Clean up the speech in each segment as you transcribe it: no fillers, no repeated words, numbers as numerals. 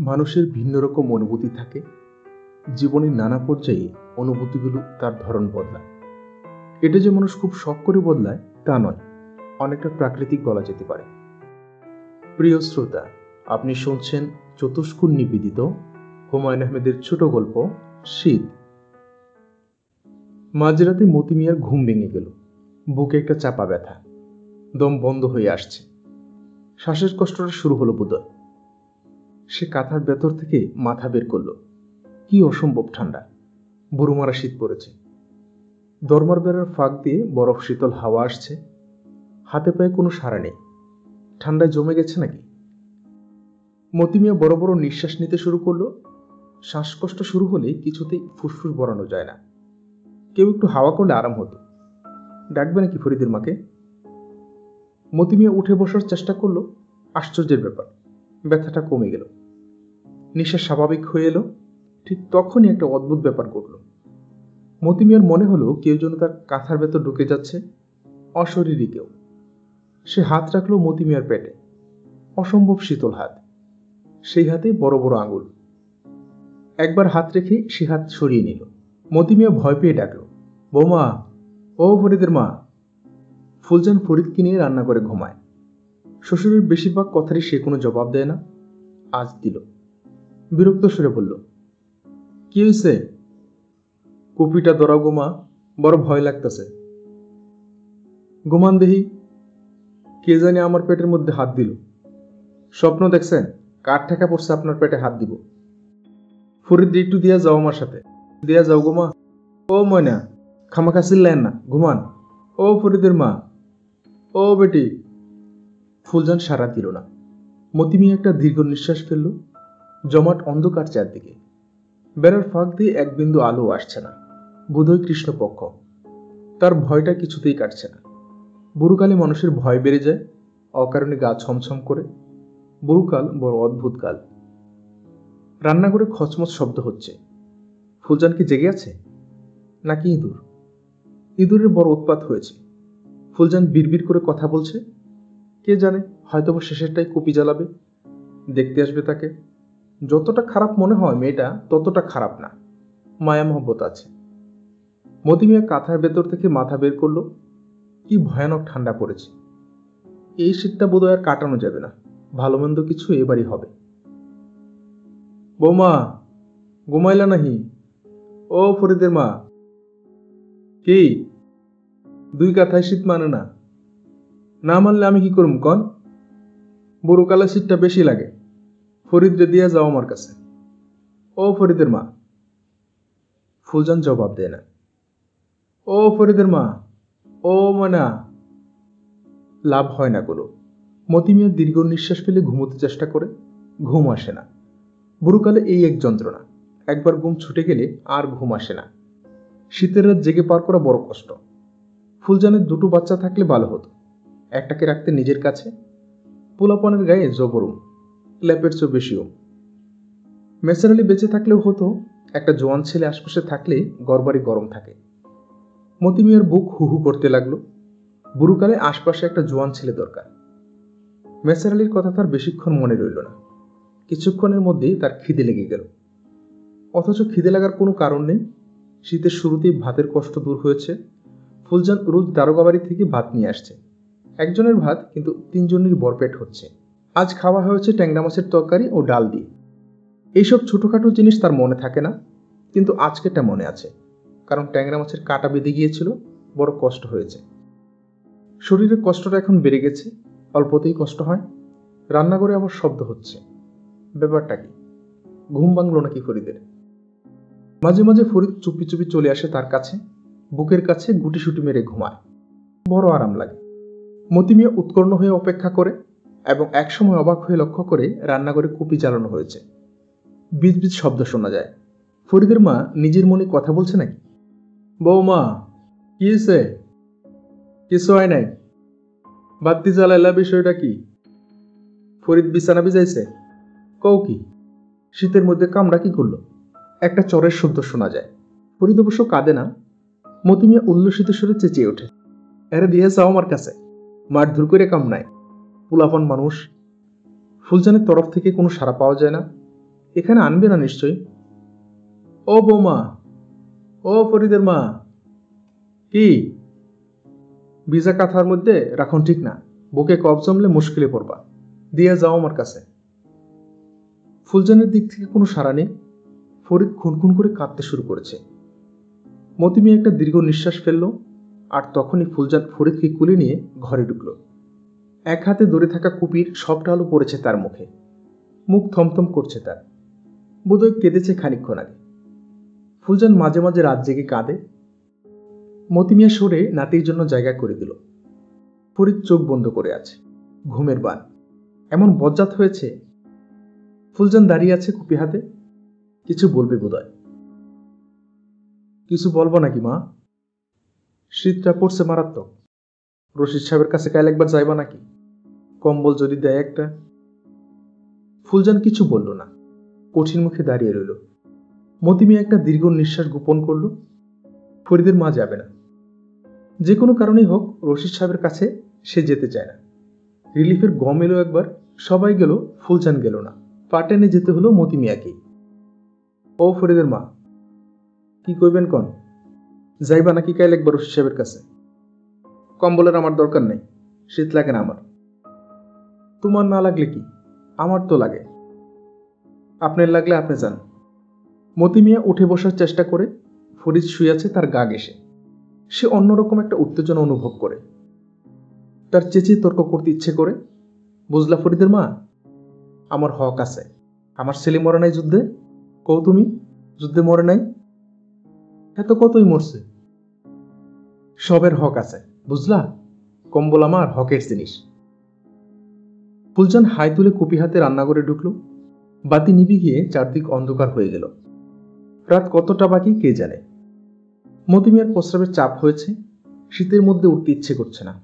মানুষের ভিন্ন রকম অনুভূতি থাকে। জীবনের নানা পর্যায়ে অনুভূতিগুলো তার ধরন বদলায়। এটা যে মানুষ খুব শখ করে বদলায় তা নয়, অনেকটা প্রাকৃতিক বলা যেতে পারে। প্রিয় শ্রোতা, আপনি শুনছেন চতুষ্কোণ নিবেদিত হুমায়ুন আহমেদের ছোট গল্প শীত। মাঝরাতে মতি মিয়ার ঘুম ভেঙে গেল। বুকে একটা চাপা ব্যথা, দম বন্ধ হয়ে আসছে। শ্বাসের কষ্টটা শুরু হলো বোধহয়। সে কাঁথার ভেতর থেকে মাথা বের করলো। কি অসম্ভব ঠান্ডা, বুড়োমারা শীত পড়েছে। দরমার বেড়ার ফাঁক দিয়ে বরফ শীতল হাওয়া আসছে। হাতে পায়ে কোনো সাড়া নেই। ঠান্ডায় জমে গেছে নাকি? মতি মিয়া বড় বড় নিঃশ্বাস নিতে শুরু করলো। শ্বাসকষ্ট শুরু হলে কিছুতেই ফুসফুস ভরানো যায় না। কেউ একটু হাওয়া করলে আরাম হতো। ডাকবে নাকি ফরিদের মাকে? মতি মিয়া উঠে বসার চেষ্টা করলো। আশ্চর্যের ব্যাপার, ব্যথাটা কমে গেল। নিঃশ্বাস স্বাভাবিক হয়ে এলো। ঠিক তখনই একটা অদ্ভুত ব্যাপার ঘটল। মতি মিয়ার মনে হলো কেউ যেন তার কাঁথার ভেতর ঢুকে যাচ্ছে, অশরীরী কেউ। সে হাত রাখলো মতি মিয়ার পেটে। অসম্ভব শীতল হাত। সেই হাতে বড় বড় আঙুল। একবার হাত রেখে সে হাত সরিয়ে নিল। মতি মিয়া ভয় পেয়ে ডাকলো, বৌমা, ও ফরিদের মা। ফুলজান ফরিদকে নিয়ে রান্না করে ঘুমায়। শ্বশুরের বেশিরভাগ কথারই সে কোনো জবাব দেয় না। আজ দিল। বিরক্ত সুরে বলল, কি হয়েছে? কুপিটা ধরাও গোমা, বড় ভয় লাগতেছে। ঘুমান দেহি। কে জানি আমার পেটের মধ্যে হাত দিল। স্বপ্ন দেখছেন? কার ঠেকা পড়ছে আপনার পেটে হাত দিব? ফরিদ, একটু দিয়া যাও আমার সাথে। দিয়া যাও গোমা। ও ময়না, খামাখা চিল্লেন না, ঘুমান। ও ফরিদের মা, ও বেটি। ফুলজান সাড়া দিল না। মতি মিয়া একটা দীর্ঘ নিঃশ্বাস ফেলল। জমাট অন্ধকার চারদিকে। বেড়ার ফাঁক দিয়ে এক বিন্দু আলো আসছে না। বোধহয় কৃষ্ণপক্ষ। তার ভয়টা কিছুতেই কাটছে না। বুড়োকালে মানুষের ভয় বেড়ে যায়, অকারণে গা ছমছম করে। বুড়োকাল বড় অদ্ভুত কাল। রান্নাঘরে খচমচ শব্দ হচ্ছে। ফুলজান কি জেগে আছে নাকি ইঁদুর? ইঁদুরের বড় উৎপাত হয়েছে। ফুলজান বিড়বিড় করে কথা বলছে। কে জানে, হয়তো শেষেরটাই কুপি জ্বালাবে। দেখতে আসবে তাকে। যতটা খারাপ মনে হয় মেয়েটা, ততটা খারাপ না। মায়া মহব্বত আছে। মতি মিয়া কাঁথার ভেতর থেকে মাথা বের করলো। কি ভয়ানক ঠান্ডা পড়েছে। এই শীতটা বোধহয় আর কাটানো যাবে না। ভালো মন্দ কিছু এবারই হবে। বৌমা, ঘুমাইলা নাহি? ও ফরিদের মা। কি? দুই কাঁথায় শীত মানে না? না মানলে আমি কি করুম কন? বুড়োকালে শীতটা বেশি লাগে। ফরিদরে দিয়া যাও আমার কাছে। ও ফরিদের মা। ফুলজান জবাব দেয় না। ও ফরিদের মা, ও ময়না। লাভ হয় না কোনো। মতি মিয়া দীর্ঘ নিঃশ্বাস ফেলে ঘুমোতে চেষ্টা করে। ঘুম আসে না। বুড়োকালে এই এক যন্ত্রণা। একবার ঘুম ছুটে গেলে আর ঘুম আসে না। শীতের রাত জেগে পার করা বড় কষ্ট। ফুলজানের দুটো বাচ্চা থাকলে ভালো হতো। একটাকে রাখতে নিজের কাছে। পোলাপনের গায়ে জবরুম, ল্যাপের চেয়ে বেশিও। মেসার আলী বেঁচে থাকলেও হতো। একটা জোয়ান ছেলে আশপাশে থাকলে ঘরবাড়ি গরম থাকে। মতি মিয়ার বুক হু হু করতে লাগলো। বুড়োকালে আশপাশে একটা জোয়ান ছেলে দরকার। মেসার আলীর কথা তার বেশিক্ষণ মনে রইল না। কিছুক্ষণের মধ্যেই তার খিদে লেগে গেল। অথচ খিদে লাগার কোনো কারণ নেই। শীতের শুরুতেই ভাতের কষ্ট দূর হয়েছে। ফুলজান রোজ দারোগা বাড়ি থেকে ভাত নিয়ে আসছে। একজনের ভাত, কিন্তু তিনজনের ভরপেট হচ্ছে। আজ খাওয়া হয়েছে ট্যাংরা মাছের তরকারি ও ডাল দিয়ে। এইসব ছোটখাটো জিনিস তার মনে থাকে না, কিন্তু আজকেরটা মনে আছে। কারণ ট্যাংরা মাছের কাঁটা বেঁধে গিয়েছিল, বড় কষ্ট হয়েছে। শরীরের কষ্টটা এখন বেড়ে গেছে। অল্পতেই কষ্ট হয়। রান্নাঘরে আবার শব্দ হচ্ছে। ব্যাপারটা কি? ঘুম ভাঙল নাকি ফরিদের? মাঝে মাঝে ফরিদ চুপি চুপি চলে আসে তার কাছে। বুকের কাছে গুটিসুটি মেরে ঘুমায়। বড় আরাম লাগে। মতি মিয়া উৎকর্ণ হয়ে অপেক্ষা করে, এবং একসময় অবাক হয়ে লক্ষ্য করে রান্নাঘরে কুপি জ্বালানো হয়েছে। বিজ বিজ শব্দ শোনা যায়। ফরিদের মা নিজের মনে কথা বলছে নাকি? বৌমা, কি হয়েছে? কিছু হয় নাই। বাতি জ্বালাইলা, বিষয়টা কি? ফরিদ বিছানা ভিজাইছে? কও কি? শীতের মধ্যে কামড়া কি করলো? একটা চরের শব্দ শোনা যায়। ফরিদ অবশ্য কাঁদে না। মতি মিয়া উল্লসিত সুরে চেঁচিয়ে ওঠে, এরে দিয়ে যাও আমার কাছে। মারধর করে কাম নাই। পোলাপান মানুষ। ফুলজানের তরফ থেকে কোনো সাড়া পাওয়া যায় না। এখানে আনবে না নিশ্চয়ই? ও বৌমা, ও ফরিদের মা। কি? ভিজা কাঁথার মধ্যে রাখন ঠিক না, বুকে কফ জমলে মুশকিলে পড়বা। দিয়ে যাও আমার কাছে। ফুলজানের দিক থেকে কোনো সাড়া নেই। ফরিদ খুনখুন করে কাঁদতে শুরু করেছে। মতি মিয়া একটা দীর্ঘ নিঃশ্বাস ফেলল, আর তখনই ফুলজান ফরিদকে কুলে নিয়ে ঘরে ঢুকল। এক হাতে ধরে থাকা কুপির সবটা আলো পড়েছে তার মুখে। মুখ থমথম করছে তার। বোধহয় কেঁদেছে খানিকক্ষণ আগে। ফুলজান মাঝে মাঝে রাত জেগে কাঁদে। মতি মিয়া সরে নাতির জন্য জায়গা করে দিল। ফরিদ চোখ বন্ধ করে আছে, ঘুমের বান। এমন বজ্জাত হয়েছে। ফুলজান দাঁড়িয়ে আছে কুপি হাতে। কিছু বলবে বোধহয়। কিছু বলবো নাকি মা? শীতটা পড়ছে মারাত্মক। রশিদ সাহেবের কাছে কাল একবার যাইবা নাকি? কম্বল যদি দেয় একটা। ফুলজান কিছু বলল না, কঠিন মুখে দাঁড়িয়ে রইল। মতি মিয়া একটা দীর্ঘ নিঃশ্বাস গোপন করল। ফরিদের মা যাবে না। যে কোনো কারণেই হোক রশিদ সাহেবের কাছে সে যেতে চায় না। রিলিফের গম এলো একবার, সবাই গেল, ফুলজান গেল না। পা টেনে যেতে হলো মতি মিয়াকেই। ও ফরিদের মা, কি কইবেন কন? যাইবা নাকি কাইল একবার রশিদ সাহেবের কাছে? কম্বলের আমার দরকার নেই, শীত লাগে না আমার। তোমার না লাগলে কি, আমার তো লাগে। আপনার লাগলে আপনি যান। মতি মিয়া উঠে বসার চেষ্টা করে। ফরিদ শুয়ে আছে তার গা ঘেঁষে। সে অন্যরকম একটা উত্তেজনা অনুভব করে। তার চেঁচিয়ে তর্ক করতে ইচ্ছে করে। বুঝলা ফরিদের মা, আমার হক আছে। আমার ছেলে মরে নাই যুদ্ধে? কও তুমি, যুদ্ধে মরে নাই? এত কতই মরছে। সবের হক আছে, বুঝলা? কম্বল আমার হকের জিনিস। ফুলজান হাই তুলে কুপি হাতে রান্নাঘরে ঢুকল। বাতি নিভে গিয়ে চারদিক অন্ধকার হয়ে গেল। রাত কতটা বাকি কে জানে। মতিমিয়ার প্রস্রাবের চাপ হয়েছে। শীতের মধ্যে উঠতে ইচ্ছে করছে না।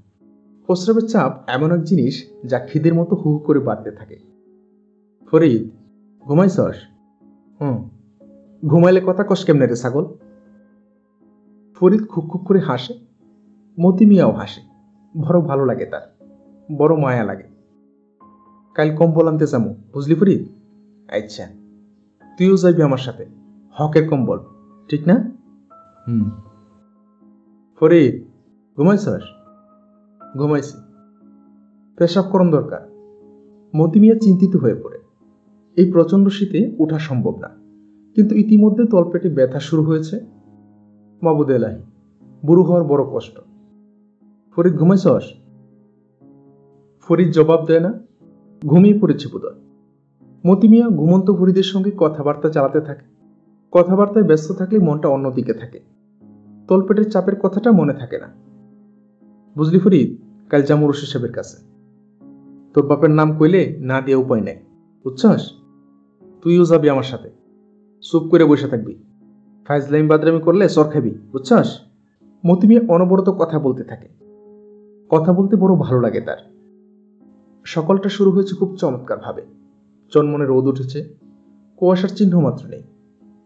প্রস্রাবের চাপ এমন এক জিনিস যা খিদের মতো হু হু করে বাড়তে থাকে। ফরিদ, ঘুমাইছস? ঘুমাইলে কথা কস কেমনে রে ছাগল? ফরিদ খুক খুক করে হাসে। মতি মিয়াও হাসে। বড় ভালো লাগে তার, বড় মায়া লাগে। কাল কম্বল আনতে যাবো, বুঝলি ফরিদ? আচ্ছা, তুইও যাইবি আমার সাথে। হকের কম্বল, ঠিক না? ফরিদ, ঘুমাইছস? ঘুমাইছি। পেশাব করন দরকার। মতি মিয়া চিন্তিত হয়ে পড়ে। এই প্রচণ্ড শীতে ওঠা সম্ভব না, কিন্তু ইতিমধ্যে তলপেটে ব্যথা শুরু হয়েছে। মাবুদ এলাহি, বুড়ো হওয়ার বড় কষ্ট। ফরিদ, ঘুমাইছস? ফরিদ জবাব দেয় না। ঘুমিয়ে পড়েছে বোধহয়। মতি মিয়া ঘুমন্ত ফরিদের সঙ্গে কথাবার্তা চালাতে থাকে। কথাবার্তায় ব্যস্ত থাকলে মনটা অন্যদিকে থাকে। তলপেটের চাপের কথাটা মনে থাকে না। বুঝলি ফরিদ, কাল যাবো রশিদ সাহেবের কাছে। তোর বাপের নাম কইলে না দিয়ে উপায় নেই, বুঝছস? তুইও যাবি আমার সাথে। চুপ করে বসে থাকবি। ফাইজলামি বাদরামি করলে চর খাবি, বুঝছস? মতি মিয়া অনবরত কথা বলতে থাকে। কথা বলতে বড় ভালো লাগে তার। সকালটা শুরু হয়েছে খুব চমৎকার ভাবে। চনমনে রোদ উঠেছে। কুয়াশার চিহ্ন মাত্র নেই।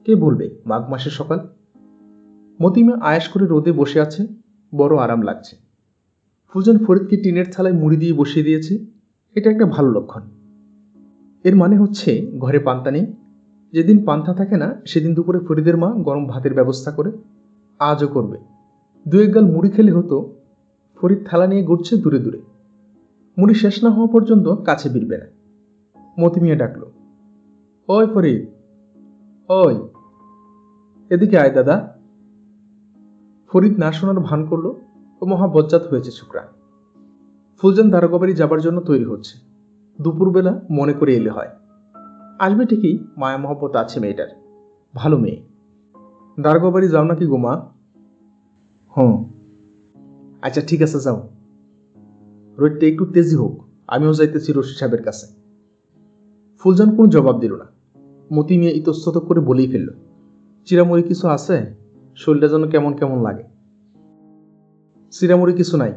কে বলবে মাঘ মাসের সকাল? মতি মিয়া আয়াস করে রোদে বসে আছে। বড় আরাম লাগছে। ফুলজান ফরিদকে টিনের থালায় মুড়ি দিয়ে বসিয়ে দিয়েছে। এটা একটা ভালো লক্ষণ। এর মানে হচ্ছে ঘরে পান্তা নেই। যেদিন পান্তা থাকে না সেদিন দুপুরে ফরিদের মা গরম ভাতের ব্যবস্থা করে। আজও করবে। দু এক গাল মুড়ি খেলে হতো। ফরিদ থালা নিয়ে ঘুরছে দূরে দূরে। মুড়ি শেষ না হওয়া পর্যন্ত কাছে বিরবে না। মতি মিয়া ডাকল, ওই ফরিদ, ওই এদিকে আয় দাদা। ফরিদ না শোনার ভান করল। ও মহা বজ্জাত হয়েছে ছোকরা। ফুলজান দারোগাবাড়ি যাবার জন্য তৈরি হচ্ছে। দুপুরবেলা মনে করে এলে হয়। আসবে ঠিকই, মায়া মহব্বত আছে মেয়েটার। ভালো মেয়ে। দারোগাবাড়ি যাও নাকি গোমা? আচ্ছা ঠিক আছে, যাও। রোদটা একটু তেজি হোক, আমিও যাইতেছি রশিদ সাহেবের কাছে। ফুলজান কোনো জবাব দিল না। মতি মিয়া ইতস্তত করে বলেই ফেলল, চিরামুড়ি কিছু আছে? শরীরটা যেন কেমন কেমন লাগে। চিরামুড়ি কিছু নাই।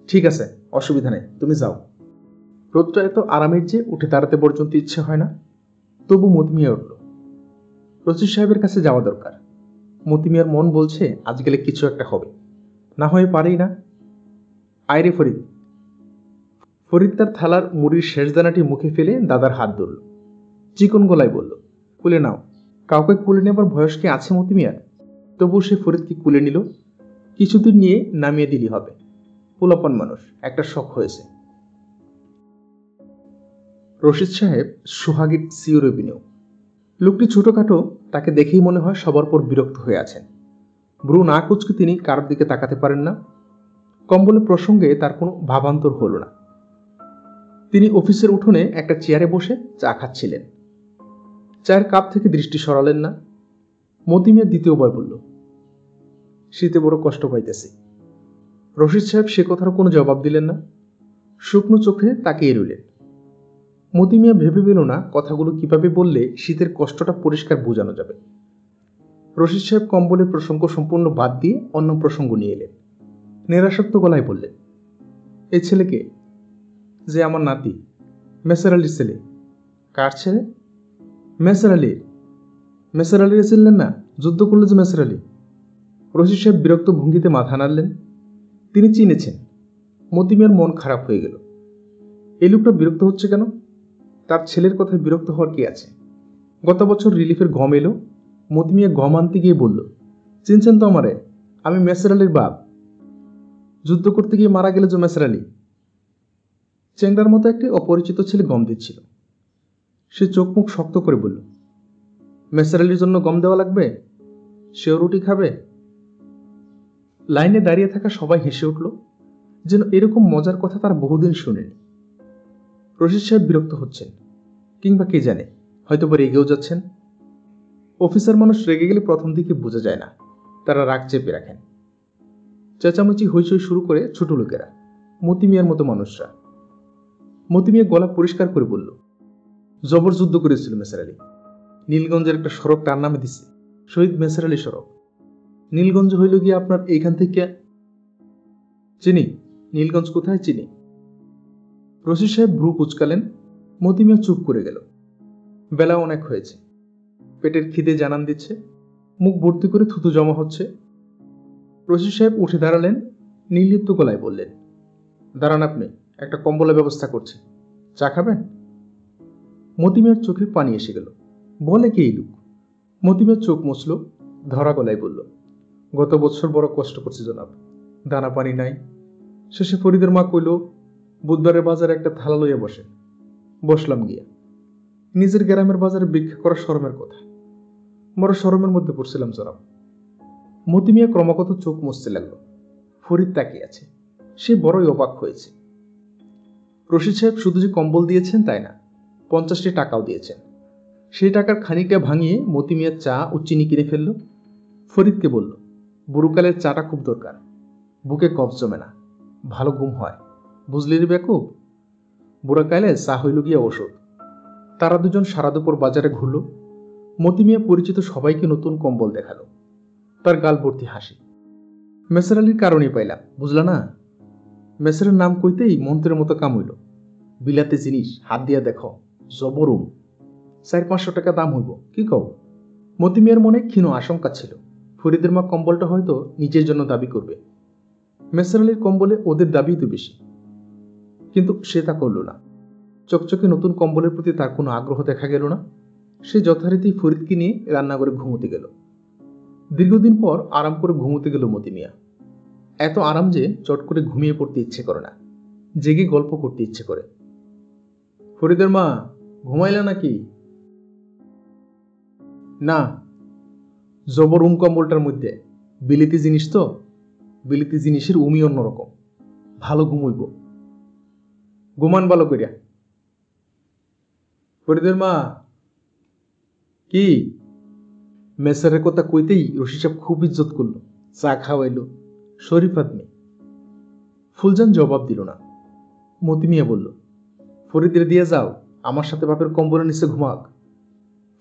ঠিক আছে, অসুবিধা নেই, তুমি যাও। রোদটা এত আরামের যে উঠে দাঁড়াতে পর্যন্ত ইচ্ছে হয় না। তবু মতি মিয়া উঠল। রশিদ সাহেবের কাছে যাওয়া দরকার। মতি মিয়ার মন বলছে আজ গেলে কিছু একটা হবে, না হয়ে পারেই না। আয়রে ফরিদ। ফরিদ তার থালার মুড়ির শেষ দানাটি মুখে ফেলে দাদার হাত ধরল। চিকন গলায় বলল, কুলে নাও। কাউকে কুলে নেবার বয়স কি আছে মতি মিয়ার? তবু সে ফরিদকে কুলে নিল। কিছুদিন নিয়ে নামিয়ে দিলি হবে। পোলাপান মানুষ, একটা শখ হয়েছে। রশিদ সাহেব সোহাগীর সিওর অভিনয়। লোকটি ছোটখাটো, তাকে দেখেই মনে হয় সবার পর বিরক্ত হয়ে আছেন। ভ্রু না কুচকে তিনি কারোর দিকে তাকাতে পারেন না। কম্বলের প্রসঙ্গে তার কোনো ভাবান্তর হল না। তিনি অফিসের উঠোনে একটা চেয়ারে বসে চা খাচ্ছিলেন। চায়ের কাপ থেকে দৃষ্টি সরালেন না। মতি মিয়া দ্বিতীয়বার বলল, শীতে বড় কষ্ট পাইতেছি। রশিদ সাহেব সে কথার কোনো জবাব দিলেন না। শুকনো চোখে তাকিয়ে রইলেন। মতি মিয়া ভেবে পেল না কথাগুলো কিভাবে বললে শীতের কষ্টটা পরিষ্কার বোঝানো যাবে। রশিদ সাহেব কম্বলের প্রসঙ্গ সম্পূর্ণ বাদ দিয়ে অন্য প্রসঙ্গ নিয়ে এলেন। নিরাসক্ত গলায় বললেন, এই ছেলেকে? যে আমার নাতি, মেসার আলীর ছেলে। কার ছেলে? মেসার আলীর। মেসার আলীর চিনলেন না? যুদ্ধ করলে যে মেসার আলী। রশিদ সাহেব বিরক্ত ভঙ্গিতে মাথা নাড়লেন। তিনি চিনেছেন। মতি মিয়ার মন খারাপ হয়ে গেল। এই লোকটা বিরক্ত হচ্ছে কেন? তার ছেলের কথায় বিরক্ত হওয়ার কি আছে? গত বছর রিলিফের গম এলো। মতি মিয়া গম আনতে গিয়ে বলল, চিনছেন তো আমারে? আমি মেসার আলীর বাপ। যুদ্ধ করতে গিয়ে মারা গেল যে মেসার আলী। চেংড়ার মতো একটি অপরিচিত ছেলে গম দিচ্ছিল। সে চোখ মুখ শক্ত করে বলল, মেসার আলীর জন্য গম দেওয়া লাগবে? সেও রুটি খাবে? লাইনে দাঁড়িয়ে থাকা সবাই হেসে উঠল, যেন এরকম মজার কথা তারা বহুদিন শুনেনি। রশিদ সাহেব বিরক্ত হচ্ছেন, কিংবা কে জানে হয়তো বা রেগেও যাচ্ছেন। অফিসার মানুষ রেগে গেলে প্রথম দিকে বোঝা যায় না, তারা রাগ চেপে রাখেন। চেঁচামেচি হইচই শুরু করে ছোট লোকেরা, মতি মিয়ার মতো মানুষরা। মতি মিয়া গলা পরিষ্কার করে বলল, জবর যুদ্ধ করেছিল মেসার আলী। নীলগঞ্জের একটা সড়ক তার নামে দিচ্ছে, শহীদ মেসার আলী সড়ক। নীলগঞ্জ হইল গিয়ে আপনার এইখান থেকে। চিনি, নীলগঞ্জ কোথায় চিনি। রশিদ সাহেব ভ্রু কুচকালেন। মতি মিয়া চুপ করে গেল। বেলা অনেক হয়েছে। পেটের খিদে জানান দিচ্ছে। মুখ ভর্তি করে থুতু জমা হচ্ছে। রশিদ সাহেব উঠে দাঁড়ালেন। নির্লিপ্ত গলায় বললেন, দাঁড়ান আপনি, একটা কম্বলের ব্যবস্থা করছি। চা খাবেন? মতি মিয়ার চোখে পানি এসে গেল। বলে কে এই লোক? মতি মিয়ার চোখ মুছল, ধরা গলায় বলল, গত বছর বড় কষ্ট করছি জনাব, দানা পানি নাই। শেষে ফরিদের মা কইল, বুধবারের বাজারে একটা থালা লইয়া বসেন। বসলাম গিয়া। নিজের গ্রামের বাজারে ভিক্ষা করা শরমের কথা। বড় শরমের মধ্যে পড়ছিলাম জনাব। মতি মিয়া ক্রমাগত চোখ মুছতে লাগল। ফরিদ তাকিয়ে আছে। সে বড়ই অবাক হয়েছে। রশিদ সাহেব শুধু যে কম্বল দিয়েছেন তাই না, 50টি টাকাও দিয়েছেন। সেই টাকার খানিকটা ভাঙিয়ে মতি মিয়া চা ও চিনি কিনে ফেলল। ফরিদকে বলল, বুড়োকালের চাটা খুব দরকার, বুকে কফ জমে না, ভালো ঘুম হয়, বুঝলি রে বেকুব? বুড়াকালে চা হইল গিয়া ওষুধ। তারা দুজন সারা দুপুর বাজারে ঘুরল। মতি মিয়া পরিচিত সবাইকে নতুন কম্বল দেখালো। তার গাল ভর্তি হাসি। মেসার আলীর কারণে পাইলাম, বুঝলা না? মেসারের নাম কইতেই মন্ত্রের মতো কাম হইল। বিলাতে জিনিস, হাত দিয়া দেখো, জবরুম। 400-500 টাকা দাম হইব, কি কও? মতি মিয়ার মনে ক্ষীণ আশঙ্কা ছিল, ফরিদের মা কম্বলটা হয়তো নিজের জন্য দাবি করবে। মেসার আলীর কম্বলে ওদের দাবি তো বেশি। কিন্তু সে তা করল না। চকচকে নতুন কম্বলের প্রতি তার কোনো আগ্রহ দেখা গেল না। সে যথারীতি ফরিদকে নিয়ে রান্নাঘরে ঘুমোতে গেল। দীর্ঘদিন পর আরাম করে ঘুমোতে গেল মতি মিয়া। এত আরাম যে চট করে ঘুমিয়ে পড়তে ইচ্ছে করে না, জেগে গল্প করতে ইচ্ছে করে। ফরিদের মা, ঘুমাইলা নাকি? না। জবর কম্বলটার মধ্যে বিলিতি জিনিস তো, বিলিতি জিনিসের উমি অন্যরকম, ভালো ঘুমইব। ঘুমান ভালো করিয়া। ফরিদের মা। কি? মেসারের কথা কইতেই রশিদ সাহেব খুব ইজ্জত করলো, চা খাওয়াইল। শরীফ আদমি। ফুলজান জবাব দিল না। মতি মিয়া বলল, ফরিদের দিয়ে যাও, আমার সাথে বাপের কম্বলের নিচে ঘুমাক।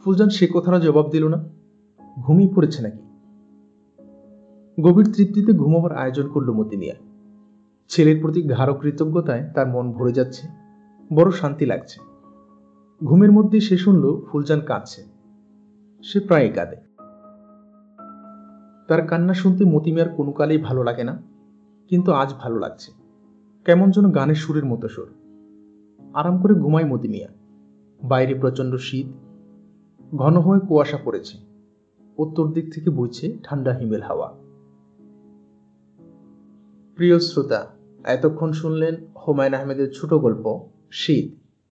ফুলজান সে কথাটা জবাব দিল না। ঘুমিয়ে পড়েছে নাকি? গভীর তৃপ্তিতে ঘুমাবার আয়োজন করল মতি মিয়া। ছেলের প্রতি গাঢ় কৃতজ্ঞতায় তার মন ভরে যাচ্ছে, বড় শান্তি লাগছে। ঘুমের মধ্যে সে শুনল ফুলজান কাঁদছে। সে প্রায় কাঁদে। তার কান্না শুনতে মতি মিয়ার কোনো কালেই ভালো লাগে না, কিন্তু আজ ভালো লাগছে। কেমন যেন গানের সুরের মতো সুর। আরাম করে ঘুমায় মতি মিয়া। বাইরে প্রচণ্ড শীত, ঘন হয়ে কুয়াশা পড়েছে। উত্তর দিক থেকে বইছে ঠান্ডা হিমেল হাওয়া। প্রিয় শ্রোতা, এতক্ষণ শুনলেন হুমায়ুন আহমেদের ছোট গল্প শীত।